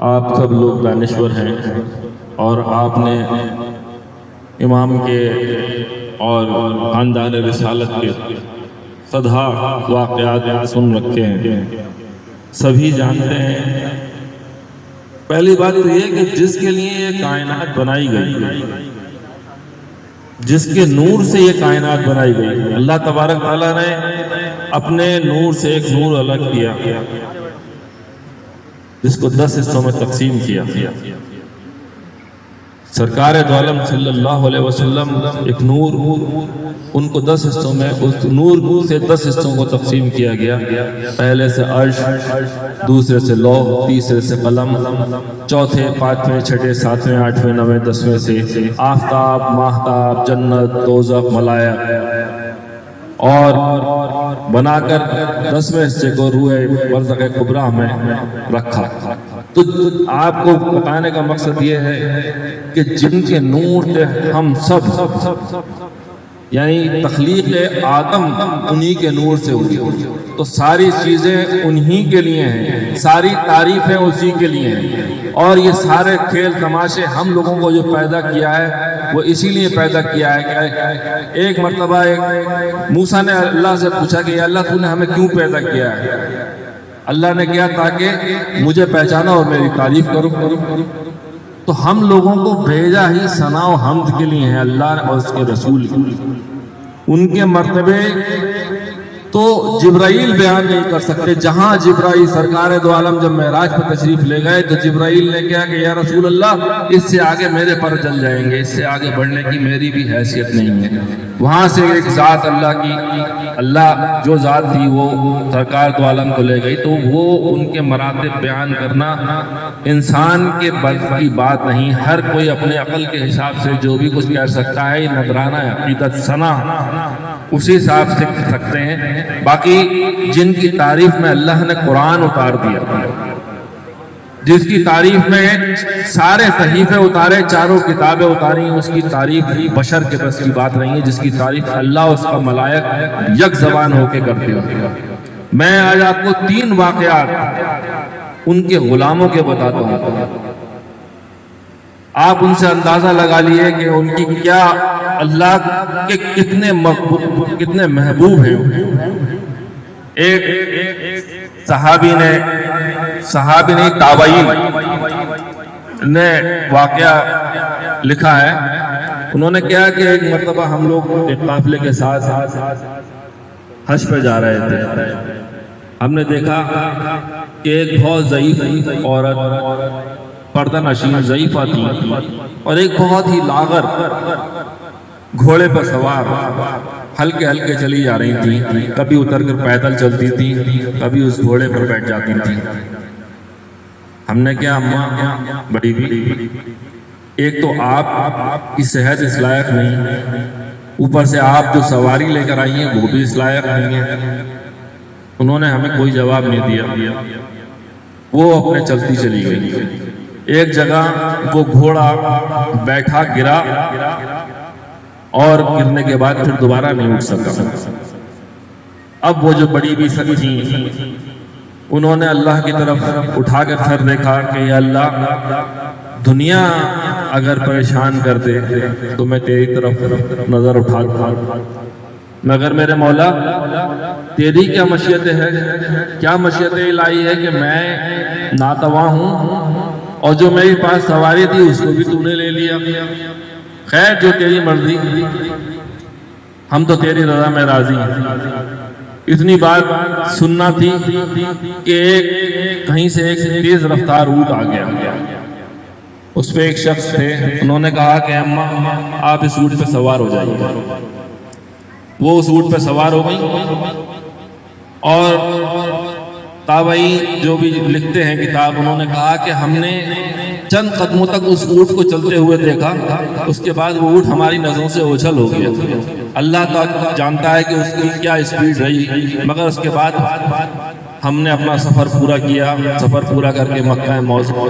آپ سب لوگ دانشور ہیں اور آپ نے امام کے اور خاندان رسالت کے صدہا واقعات سن رکھے ہیں، سبھی جانتے ہیں۔ پہلی بات تو یہ کہ جس کے لیے یہ کائنات بنائی گئی، جس کے نور سے یہ کائنات بنائی گئی، اللہ تبارک تعالیٰ نے اپنے نور سے ایک نور الگ کیا جس کو 10 حصوں میں تقسیم کیا۔ سرکار دو عالم صلی اللہ علیہ وسلم ایک نور، ان کو 10 حصوں میں، اس نور سے 10 حصوں کو تقسیم کیا گیا۔ پہلے سے عرش، دوسرے سے لوح، تیسرے سے قلم، چوتھے، پانچویں، چھٹے، ساتویں، آٹھویں، نویں، 10ویں سے آفتاب، ماہتاب، جنت، دوزخ، ملائک، اور بنا کر 10ویں حصے کو روح برزخ کبریٰ میں رکھا۔ تو آپ کو بتانے کا مقصد یہ ہے کہ جن کے نور سے ہم سب، یعنی تخلیق آدم انہی کے نور سے ہوئی، تو ساری چیزیں انہی کے لیے ہیں، ساری تعریفیں اسی کے لیے ہیں، اور یہ سارے کھیل تماشے ہم لوگوں کو جو پیدا کیا ہے وہ اسی لیے پیدا کیا ہے کہ ایک مرتبہ موسیٰ نے اللہ سے پوچھا کہ یا اللہ تو نے ہمیں کیوں پیدا کیا ہے؟ اللہ نے کیا تاکہ مجھے پہچانا اور میری تعریف کرو۔ تو ہم لوگوں کو بھیجا ہی ثنا و حمد کے لیے ہے اللہ اور اس کے رسول، ان کے مرتبے تو جبرائیل بیان نہیں کر سکتے۔ جہاں جبرائیل سرکار دو عالم جب معراج پر تشریف لے گئے تو جبرائیل نے کہا کہ یا رسول اللہ اس سے آگے میرے پر جل جائیں گے، اس سے آگے بڑھنے کی میری بھی حیثیت نہیں ہے۔ وہاں سے ایک ذات اللہ کی، اللہ جو ذات تھی وہ سرکار دو عالم کو لے گئی، تو وہ ان کے مراتب بیان کرنا انسان کے بس کی بات نہیں۔ ہر کوئی اپنے عقل کے حساب سے جو بھی کچھ کہہ سکتا ہے، نذرانہ عقیدت ثنا اسی حساب سے کہہ سکتے ہیں۔ باقی جن کی تعریف میں اللہ نے قرآن اتار دیا، جس کی تعریف میں سارے صحیفے اتارے، چاروں کتابیں اتاری، اس کی تعریف بشر کے بس کی بات نہیں ہے، جس کی تعریف اللہ اس کا ملائک یک زبان ہو کے کرتے ہیں۔ میں آج آپ کو 3 واقعات ان کے غلاموں کے بتاتا ہوں، آپ ان سے اندازہ لگا لیے کہ ان کی کیا، اللہ کے کتنے محبوب ہیں۔ ایک صحابی نے تابعین نے واقعہ لکھا ہے، انہوں نے کہا کہ ایک مرتبہ ہم لوگ ایک قافلے کے ساتھ حج پہ جا رہے تھے، ہم نے دیکھا کہ ایک بہت ضعیف عورت، پردہ نشین ضعیفہ تھی، اور ایک بہت ہی لاغر گھوڑے پر سوار ہلکے ہلکے چلی جا رہی تھی، کبھی اتر کر پیدل چلتی تھی، کبھی اس گھوڑے پر بیٹھ جاتی تھی۔ ہم نے کہا اماں بڑی بھی، ایک تو آپ کی صحت اس لائق نہیں، اوپر سے آپ جو سواری لے کر آئی ہیں وہ بھی اس لائق نہیں ہے۔ انہوں نے ہمیں کوئی جواب نہیں دیا، وہ اپنے چلتی چلی گئی۔ ایک جگہ وہ گھوڑا بیٹھا گرا، اور گرنے کے بعد پھر دوبارہ نہیں اٹھ سکا۔ اب وہ جو بڑی بھی سکی تھی، انہوں نے اللہ کی طرف اٹھا کر سر دیکھا کہ یا اللہ، دنیا اگر پریشان کر دے تو میں تیری طرف نظر اٹھاتا، مگر میرے مولا تیری کیا مشیت ہے، کیا مشیت الہی ہے کہ میں ناتواں ہوں، اور جو میری پاس سواری تھی اس کو بھی تو نے لے لیا۔ خیر جو تیری مرضی، ہم تو تیری رضا میں راضی ہیں۔ اتنی بات سننا تھی کہ کہیں سے ایک تیز رفتار اونٹ آ گیا، اس پہ ایک شخص تھے، انہوں نے کہا کہ اماں آپ اس اونٹ پہ سوار ہو جائیے۔ وہ اس اونٹ پہ سوار ہو گئی، اور تابعی جو بھی لکھتے ہیں کتاب، انہوں نے کہا کہ ہم نے چند قدموں تک اس اونٹ کو چلتے ہوئے دیکھا، اس کے بعد وہ اونٹ ہماری نظروں سے اوجھل ہو گیا۔ اللہ تعالیٰ جانتا ہے کہ اس کی کیا اسپیڈ رہی، مگر اس کے بعد ہم نے اپنا سفر پورا کیا، سفر پورا کر کے مکہ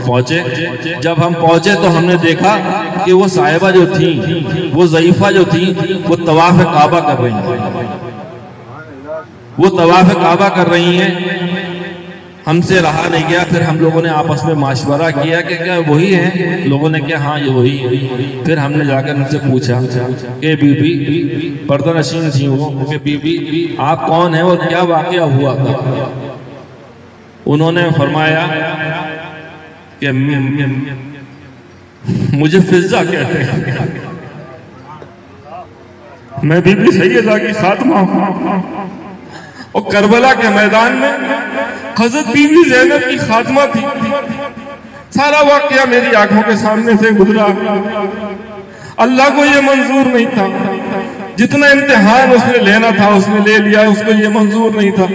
پہنچے۔ جب ہم پہنچے تو ہم نے دیکھا کہ وہ صاحبہ جو تھیں، وہ ضعیفہ جو تھیں، وہ طواف کعبہ کر رہی ہیں، وہ طواف کعبہ کر رہی ہیں۔ ہم سے رہا نہیں گیا، پھر ہم لوگوں نے آپس میں مشورہ کیا کہ کیا وہی ہیں؟ لوگوں نے کہا ہاں یہ وہی ہے۔ پھر ہم نے جا کر ان سے پوچھا کہ بی بی، پردہ نشین تھی وہ، کہ بی بی آپ کون ہیں اور کیا واقعہ ہوا تھا؟ انہوں نے فرمایا کہ مجھے فضہ کہتے ہیں، میں بی بی سیدہ کی خاتمہ ہوں، اور کربلا کے میدان میں حضرت بی بی زینب کی خاتمہ تھی۔ سارا واقعہ میری آنکھوں کے سامنے سے گزرا۔ اللہ کو یہ منظور نہیں تھا، جتنا امتحان اس نے لینا تھا اس نے لے لیا، اس کو یہ منظور نہیں تھا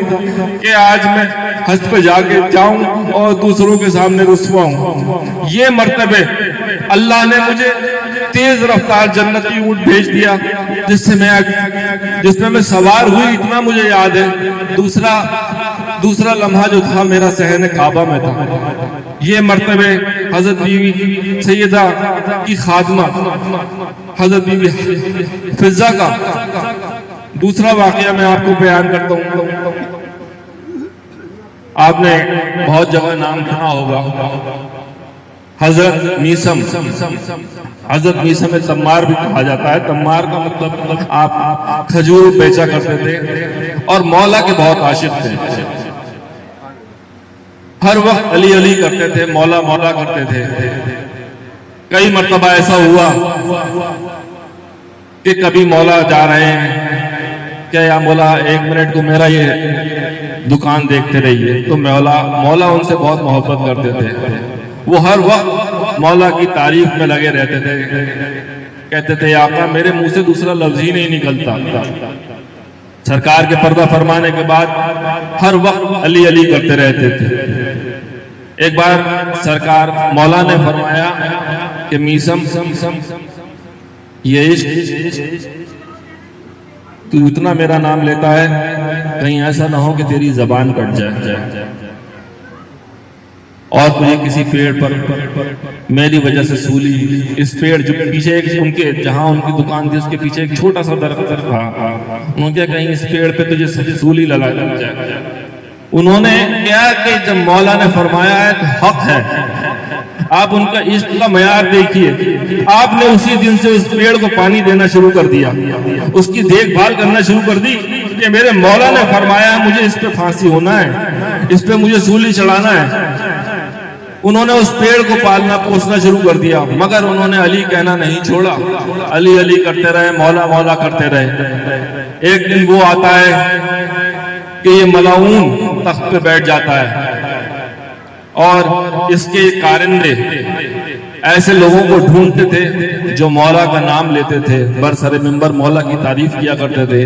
کہ آج میں حج پہ جا کے جاؤں اور دوسروں کے سامنے رسوا ہوں۔ یہ مرتبے اللہ نے مجھے تیز رفتار جنتی اونٹ بھیج دیا جس میں میں سوار ہوئی، اتنا مجھے یاد ہے۔ دوسرا لمحہ جو تھا میرا صحن کعبہ میں تھا۔ یہ مرتبے حضرت بیوی سیدہ کی خادمہ حضرت بیوی فضہ کا دوسرا واقعہ میں آپ کو بیان کرتا ہوں۔ آپ نے بہت جگہ نام سنا ہوگا، حضرت میسم۔ حضرت میسم تمار بھی کہا جاتا ہے۔ تمار کا مطلب آپ کھجور بیچا کرتے تھے اور مولا کے بہت عاشق تھے۔ ہر وقت علی علی کرتے تھے، مولا مولا کرتے تھے۔ کئی مرتبہ ایسا ہوا کہ کبھی مولا جا رہے ہیں کہ یا مولا ایک منٹ کو میرا یہ دکان دیکھتے رہیے، تو مولا ان سے بہت محبت کرتے تھے۔ وہ ہر وقت مولا کی تعریف میں لگے رہتے تھے، کہتے تھے آقا میرے منہ سے دوسرا لفظ ہی نہیں نکلتا۔ سرکار کے پردہ فرمانے کے بعد ہر وقت علی علی کرتے رہتے تھے۔ ایک بار سرکار مولا نے فرمایا کہ میسم یہ عشق تو اتنا میرا نام لیتا ہے، کہیں ایسا نہ ہو کہ تیری زبان کٹ جائے اور تجھے کسی پیڑ پر میری وجہ سے سولی، اس پیڑ جو پیچھے ان کے جہاں ان کی دکان تھی اس کے پیچھے ایک چھوٹا سا درخت تھا، انہوں نے کہا کہیں اس پیڑ پہ تجھے سولی لگ جائے۔ انہوں نے کہا کہ جب مولا نے فرمایا ہے تو حق ہے، آپ ان کا عشق کا معیار دیکھیے۔ آپ نے اسی دن سے اس پیڑ کو پانی دینا شروع کر دیا، اس کی دیکھ بھال کرنا شروع کر دی کہ میرے مولا نے فرمایا ہے مجھے اس پہ پھانسی ہونا ہے، اس پہ مجھے سولی چڑھانا ہے۔ انہوں نے اس پیڑ کو پالنا پوسنا شروع کر دیا، مگر انہوں نے علی کہنا نہیں چھوڑا۔ علی علی کرتے رہے، مولا مولا کرتے رہے۔ ایک دن وہ آتا ہے کہ یہ ملعون تخت پہ بیٹھ جاتا ہے اور اس کے کارندے ایسے لوگوں کو ڈھونڈتے تھے جو مولا کا نام لیتے تھے، برسر منبر مولا کی تعریف کیا کرتے تھے۔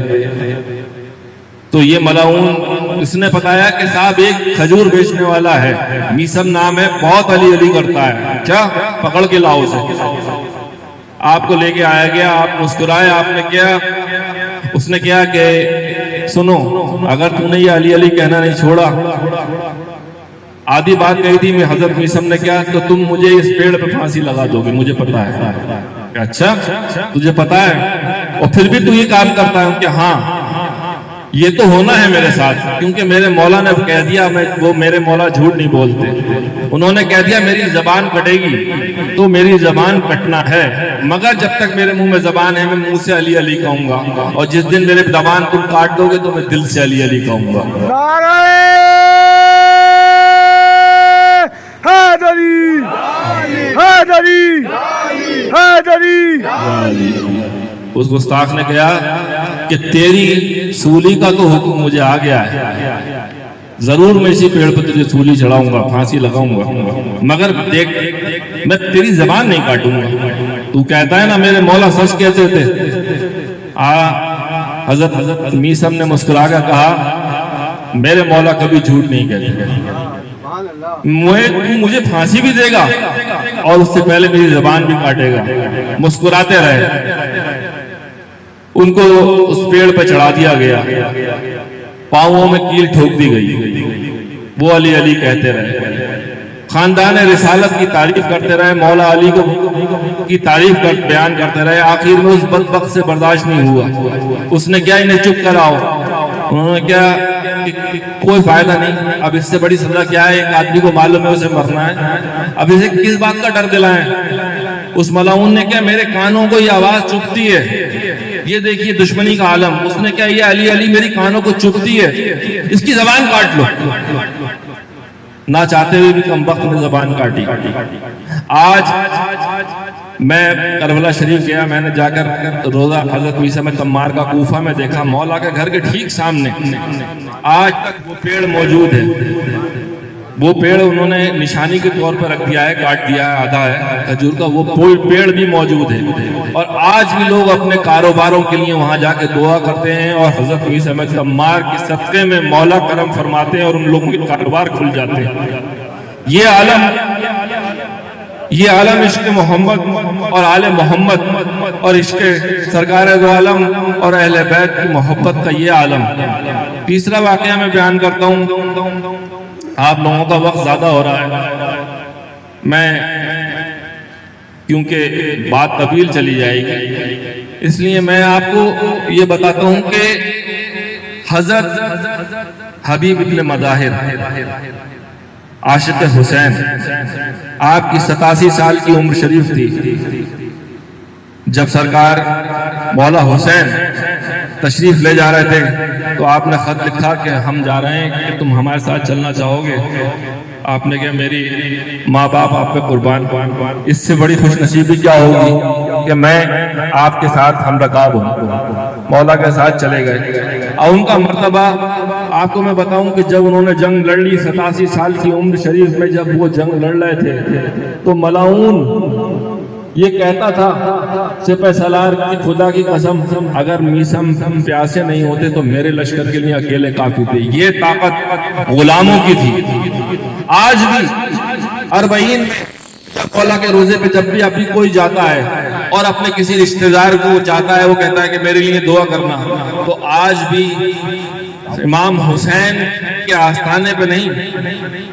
تو یہ ملعون اس نے بتایا کہ صاحب ایک کھجور بیچنے والا ہے، میسم نام ہے، بہت علی علی کرتا ہے، اچھا پکڑ کے لاؤ اسے۔ آپ کو لے کے آیا گیا، آپ مسکرائے، آپ نے کیا، اس نے کیا کہ سنو اگر تم نے یہ علی علی کہنا نہیں چھوڑا، آدھی بات کہی تھی میں حضرت میسم نے کیا تو تم مجھے اس پیڑ پہ پھانسی لگا دو گے، مجھے پتا ہے۔ اچھا تجھے پتا ہے اور پھر بھی تو یہ کام کرتا ہے کہ ہاں یہ تو ہونا ہے میرے ساتھ، کیونکہ میرے مولا نے کہہ دیا، وہ میرے مولا جھوٹ نہیں بولتے، انہوں نے کہہ دیا میری زبان کٹے گی تو میری زبان کٹنا ہے، مگر جب تک میرے منہ میں زبان ہے میں منہ سے علی علی کہوں گا، اور جس دن میرے زبان تم کاٹ دو گے تو میں دل سے علی علی کہوں گا۔ اس گستاخ نے کہا کہ تیری سولی کا تو حکم مجھے آ گیا ہے، ضرور میں اسی پیڑ پر تجھے سولی چڑھاؤں گا، پھانسی لگاؤں گا، مگر دیکھ میں تیری زبان نہیں کاٹوں گا۔ تو کہتا ہے نا میرے مولا سچ کہتے تھے۔ حضرت میسم نے مسکرا کر کہا میرے مولا کبھی جھوٹ نہیں کہتے، مجھے پھانسی بھی دے گا اور اس سے پہلے میری زبان بھی کاٹے گا۔ مسکراتے رہے، ان کو اس پیڑ پہ چڑھا دیا گیا، پاؤں میں کیل ٹھوک دی گئی، وہ علی علی کہتے رہے، خاندان رسالت کی تعریف کرتے رہے، مولا علی کی تعریف بیان کرتے رہے۔ آخر میں اس بدبخت سے برداشت نہیں ہوا، اس نے کیا انہیں چپ کراؤ، انہوں نے کیا کوئی فائدہ نہیں. اب اس سے بڑی سزا کیا ہے؟ ایک آدمی کو معلوم ہے اسے مرنا ہے, اب اسے کس بات کا ڈر دلائیں؟ اس ملعون نے کیا میرے کانوں کو یہ آواز چبھتی ہے, یہ دیکھیے دشمنی کا عالم. اس نے کیا یہ علی علی میری کانوں کو چبھتی ہے, اس کی زبان کاٹ لو. نہ چاہتے ہوئے بھی کم وقت میں زبان کاٹی. آج میں کربلا شریف گیا, میں نے جا کر روزہ حضرت میثم تمار کا کوفہ میں دیکھا, مولا کے گھر کے ٹھیک سامنے آج تک وہ پیڑ موجود ہے. وہ پیڑ انہوں نے نشانی کے طور پر رکھ دیا ہے, کاٹ دیا ہے, آدھا ہے کھجور کا, وہ پیڑ بھی موجود ہے. اور آج بھی لوگ اپنے کاروباروں کے لیے وہاں جا کے دعا کرتے ہیں, اور حضرت میثم تمار کے صدقے میں مولا کرم فرماتے ہیں اور ان لوگوں کے کاروبار کھل جاتے ہیں. یہ عالم عشق محمد اور آل محمد اور عشق سرکار دو عالم اور اہل بیت کی محبت کا یہ عالم. تیسرا واقعہ میں بیان کرتا ہوں, آپ لوگوں کا وقت زیادہ ہو رہا ہے, میں کیونکہ بات طویل چلی جائے گی اس لیے میں آپ کو یہ بتاتا ہوں کہ حضرت حبیب ابن مظاہر عاشق حسین, آپ کی 87 سال کی عمر شریف تھی جب سرکار مولا حسین تشریف لے جا رہے تھے تو آپ نے خط لکھا کہ ہم جا رہے ہیں, کہ تم ہمارے ساتھ چلنا چاہو گے؟ آپ نے کہا میری ماں باپ آپ پہ قربان, اس سے بڑی خوش نصیبی کیا ہوگی کہ میں آپ کے ساتھ ہم رکاب ہوں. مولا کے ساتھ چلے گئے. اور ان کا مرتبہ آپ کو میں بتاؤں کہ جب انہوں نے جنگ لڑ لی 87 سال کی عمر شریف میں, جب وہ جنگ لڑ رہے تھے تو ملعون یہ کہتا تھا سپہ سالار کی خدا کی قسم, اگر میثم پیاسے نہیں ہوتے تو میرے لشکر کے لیے اکیلے کافی تھے. یہ طاقت غلاموں کی تھی. آج بھی اربعین مولا کے روزے پہ جب بھی ابھی کوئی جاتا ہے اور اپنے کسی رشتہ دار کو جاتا ہے, وہ کہتا ہے کہ میرے لیے دعا کرنا, تو آج بھی امام حسین کے آستانے پہ نہیں,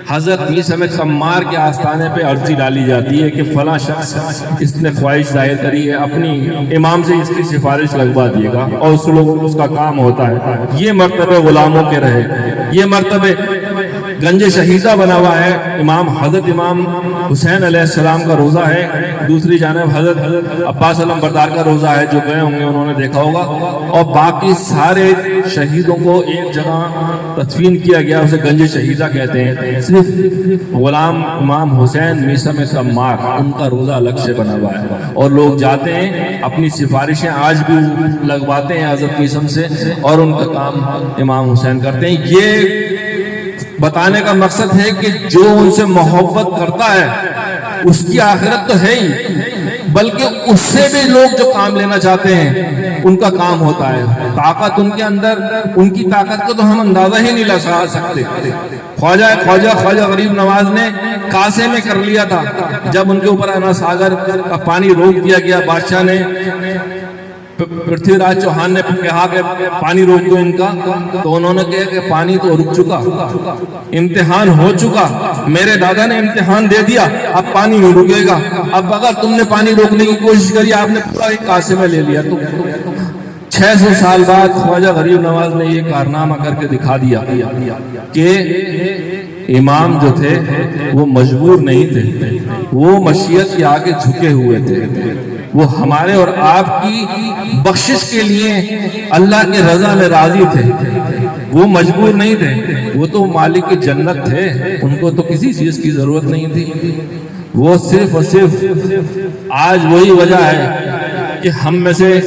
حضرت میثم تمار کے آستانے پہ عرضی ڈالی جاتی ہے کہ فلاں شخص اس نے خواہش ظاہر کری ہے, اپنی امام سے اس کی سفارش لگوا دیے گا, اور اس کا کام ہوتا ہے. یہ مرتبہ غلاموں کے رہے, یہ مرتبہ گنج شہیدہ بنا ہوا ہے. حضرت امام حسین علیہ السلام کا روزہ ہے, دوسری جانب حضرت عباس علم بردار کا روزہ ہے, جو گئے ہوں گے انہوں نے دیکھا ہوگا. اور باقی سارے شہیدوں کو ایک جگہ تدفین کیا گیا, اسے گنج شہیدہ کہتے ہیں. صرف غلام امام حسین میثم تمار ان کا روزہ الگ سے بنا ہوا ہے, اور لوگ جاتے ہیں اپنی سفارشیں آج بھی لگواتے ہیں حضرت میثم سے, اور ان کا کام امام حسین کرتے ہیں. یہ بتانے کا مقصد ہے کہ جو ان سے محبت کرتا ہے اس کی آخرت تو ہے ہی, بلکہ اس سے بھی لوگ جو کام لینا چاہتے ہیں ان کا کام ہوتا ہے. طاقت ان کے اندر, ان کی طاقت کو تو ہم اندازہ ہی نہیں لگا سکتے. خواجہ غریب نواز نے کاسے میں کر لیا تھا, جب ان کے اوپر انا ساگر کا پانی روک دیا گیا بادشاہ نے, پرتھوی راج چوہان نے کہا کہ پانی روک دو ان کا, تو انہوں نے کہا کہ پانی تو رک چکا, امتحان ہو چکا, میرے دادا نے امتحان دے دیا, اب پانی نہیں رکے گا. اب اگر تم نے پانی روکنے کی کوشش کری, آپ نے پورا ایک کاسے میں لے لیا. تو 600 سال بعد خواجہ غریب نواز نے یہ کارنامہ کر کے دکھا دیا کہ امام جو تھے وہ مجبور نہیں تھے, وہ مشیت کے آگے جھکے ہوئے تھے. وہ ہمارے اور آپ کی بخشش کے لیے اللہ کے رضا میں راضی تھے, وہ مجبور نہیں تھے. وہ تو مالک جنت تھے, ان کو تو کسی چیز کی ضرورت نہیں تھی. وہ صرف اور صرف آج وہی وجہ ہے کہ ہم میں سے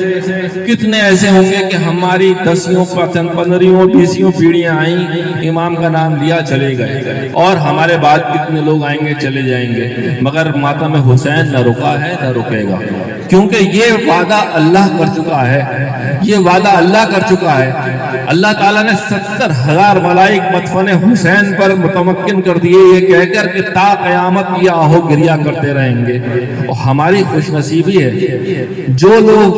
کتنے ایسے ہوں گے کہ ہماری 10 15 20 پیڑھیاں آئیں, امام کا نام لیا چلے گئے, اور ہمارے بعد کتنے لوگ آئیں گے چلے جائیں گے, مگر ماتم حسین نہ رکا ہے نہ رکے گا. کیونکہ یہ وعدہ اللہ کر چکا ہے, یہ وعدہ اللہ کر چکا ہے. اللہ تعالیٰ نے 70,000 ملائک مدفن حسین پر متمکن کر دیے, یہ کہہ کر کہ تا قیامت یہ آہو گریا کرتے رہیں گے. اور ہماری خوش نصیبی ہے جو لوگ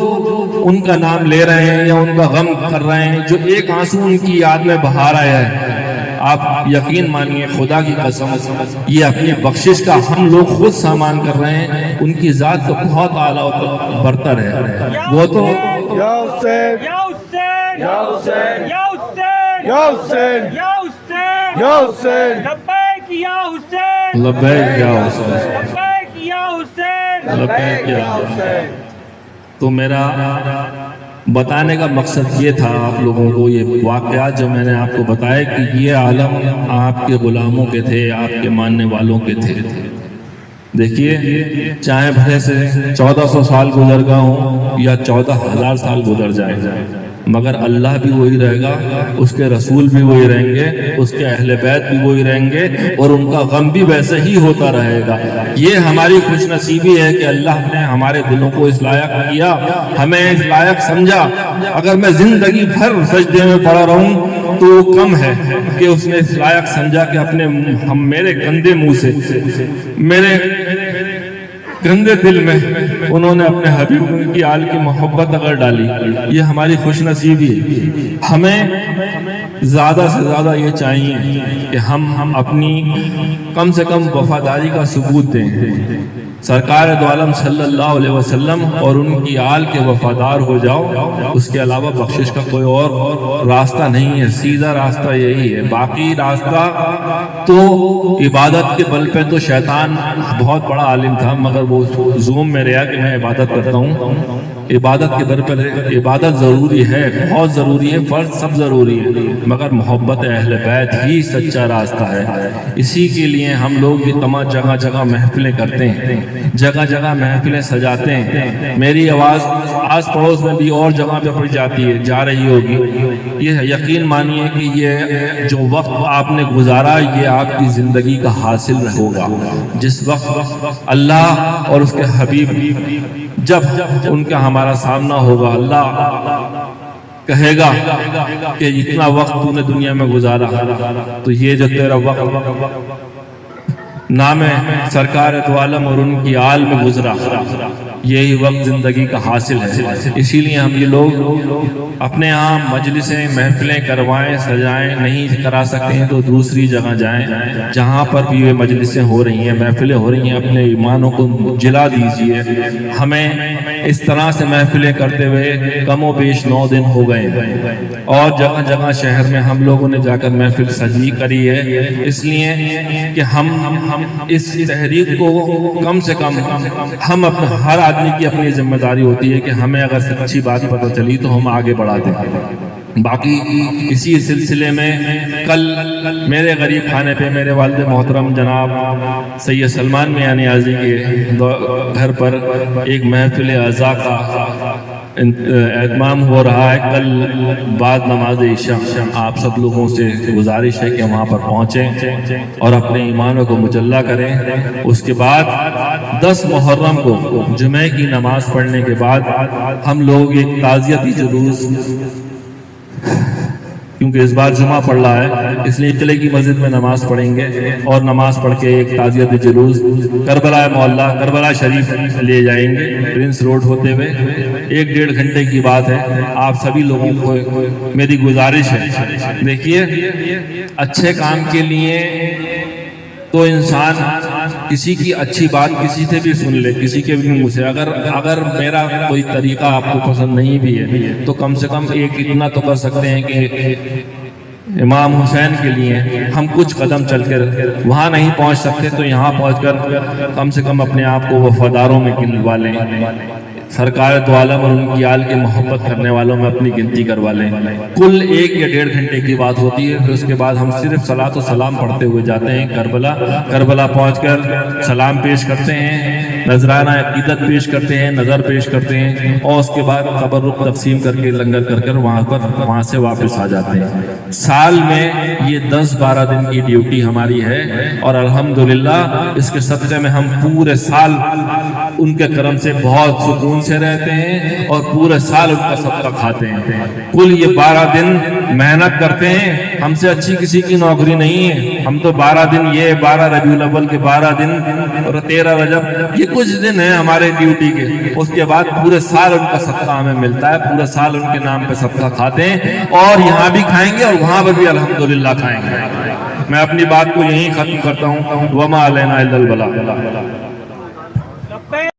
ان کا نام لے رہے ہیں یا ان کا غم کر رہے ہیں, جو ایک آنسو ان کی یاد میں بہا رہے ہیں. آپ یقین مانیے خدا کی قسم, یہ اپنی بخشش کا ہم لوگ خود سامان کر رہے ہیں. ان کی ذات تو بہت اعلیٰ و برتر ہے. وہ تو یا حسین یا حسین یا حسین لبیک یا حسین لبیک یا حسین لبیک یا حسین لبیک یا حسین۔ تو میرا بتانے کا مقصد یہ تھا آپ لوگوں کو، یہ واقعات جو میں نے آپ کو بتایا کہ یہ عالم آپ کے غلاموں کے تھے، آپ کے ماننے والوں کے تھے۔ دیکھیے چاہے بھلے سے 1400 سال گزر گئے ہوں یا 14,000 سال گزر جائے، مگر اللہ بھی وہی رہے گا، اس کے رسول بھی وہی رہیں گے، اس کے اہل بیت بھی وہی رہیں گے، اور ان کا غم بھی ویسے ہی ہوتا رہے گا۔ یہ ہماری خوش نصیبی ہے کہ اللہ نے ہمارے دلوں کو اس لائق کیا، ہمیں اس لائق سمجھا۔ اگر میں زندگی بھر سجدے میں پڑا رہوں تو کم ہے کہ اس نے اس لائق سمجھا کہ میرے گندے منہ سے، میرے گندے دل میں انہوں نے اپنے حبیب کی آل کی محبت اگر ڈالی، یہ ہماری خوش نصیبی ہے۔ ہمیں زیادہ سے زیادہ یہ چاہیے کہ ہم اپنی کم سے کم وفاداری کا ثبوت دیں، سرکار دو عالم صلی اللہ علیہ وسلم اور ان کی آل کے وفادار ہو جاؤ، اس کے علاوہ بخشش کا کوئی اور راستہ نہیں ہے، سیدھا راستہ یہی ہے۔ باقی راستہ تو عبادت کے بل پہ تو شیطان بہت بڑا عالم تھا، مگر وہ زوم میں رہا کہ میں عبادت کرتا ہوں۔ عبادت کے بل پہ عبادت ضروری ہے، بہت ضروری ہے، فرض سب ضروری ہے، مگر محبت اہل بیت ہی سچا راستہ ہے۔ اسی کے لیے ہم لوگ بھی تمام جگہ جگہ محفلیں کرتے ہیں، جگہ جگہ محفلیں سجاتے ہیں۔ میری آواز آس پڑوس میں بھی اور جگہ پہ پڑ جاتی ہے، جا رہی ہوگی۔ یہ یقین مانیے کہ یہ جو وقت آپ نے گزارا یہ آپ کی زندگی کا حاصل ہوگا۔ جس وقت اللہ اور اس کے حبیب جب ان کا ہمارا سامنا ہوگا، اللہ کہے گا کہ اتنا وقت تو نے دنیا میں گزارا، تو یہ جو تیرا وقت نام سرکار دو عالم اور ان کی آل میں گزرا، یہی وقت زندگی کا حاصل ہے۔ اسی لیے ہم یہ لوگ اپنے یہاں مجلسیں محفلیں کروائیں سجائیں نہیں کرا سکتے ہیں تو دوسری جگہ جائیں جہاں پر بھی یہ مجلسیں ہو رہی ہیں، محفلیں ہو رہی ہیں، اپنے ایمانوں کو جلا دیجئے۔ ہمیں اس طرح سے محفلیں کرتے ہوئے کم و بیش 9 دن ہو گئے ہیں، اور جگہ جگہ شہر میں ہم لوگوں نے جا کر محفل سجی کری ہے، اس لیے کہ ہم اس تحریک کو کم سے کم ہم ہر آدمی کی اپنی ذمہ داری ہوتی ہے کہ ہمیں اگر سچی بات پتہ چلی تو ہم آگے بڑھا دیں۔ باقی اسی سلسلے میں کل میرے غریب خانے پہ میرے والد محترم جناب سید سلمان میاں نیازی کے گھر پر ایک محفل عزا کا اہتمام ہو رہا ہے۔ کل بعد نماز عشاء آپ سب لوگوں سے گزارش ہے کہ وہاں پر پہنچیں اور اپنے ایمانوں کو مجلہ کریں۔ اس کے بعد 10 محرم کو جمعہ کی نماز پڑھنے کے بعد ہم لوگ ایک تعزیتی جلوس، کیونکہ اس بار جمعہ پڑھ رہا ہے اس لیے قلعے کی مسجد میں نماز پڑھیں گے، اور نماز پڑھ کے ایک تعزیتی جلوس کربلا محلہ کربلا شریف لے جائیں گے پرنس روڈ ہوتے ہوئے۔ 1-1.5 گھنٹے کی بات ہے، آپ سبھی لوگوں کو میری گزارش ہے، دیکھیے اچھے کام کے لیے تو انسان کسی کی اچھی بات کسی سے بھی سن لے، کسی کے بھی منہ سے، اگر میرا کوئی طریقہ آپ کو پسند نہیں بھی ہے تو کم سے کم ایک اتنا تو کر سکتے ہیں کہ امام حسین کے لیے ہم کچھ قدم چل کر وہاں نہیں پہنچ سکتے تو یہاں پہنچ کر کم سے کم اپنے آپ کو وفاداروں میں گنوا لیں، سرکار دو عالم اور ان کی آل کی محبت کرنے والوں میں اپنی گنتی کروا لیں۔ کل 1 یا 1.5 گھنٹے کی بات ہوتی ہے، پھر اس کے بعد ہم صرف صلاۃ و سلام پڑھتے ہوئے جاتے ہیں کربلا پہنچ کر سلام پیش کرتے ہیں، نذرانہ عقیدت پیش کرتے ہیں، نظر پیش کرتے ہیں، اور اس کے بعد تبرک تقسیم کر کے لنگر کر وہاں سے واپس آ جاتے ہیں۔ سال میں یہ 10-12 دن کی ڈیوٹی ہماری ہے، اور الحمدللہ اس کے صدقے میں ہم پورے سال ان کے کرم سے بہت سکون سے رہتے ہیں اور پورے سال ان کا صدقہ کھاتے ہیں۔ کل یہ 12 دن محنت کرتے ہیں، ہم سے اچھی کسی کی نوکری نہیں ہے۔ ہم تو 12 دن، یہ 12 ربیع الاول کے 12 دن اور 13 رجب، یہ کچھ دن ہیں ہمارے ڈیوٹی کے، اس کے بعد پورے سال ان کا صدقہ ہمیں ملتا ہے، پورے سال ان کے نام پہ صدقہ کھاتے ہیں، اور یہاں بھی کھائیں گے اور وہاں پر بھی الحمدللہ کھائیں گے۔ میں اپنی بات کو یہیں ختم کرتا ہوں، وما علینا الا البلاغ۔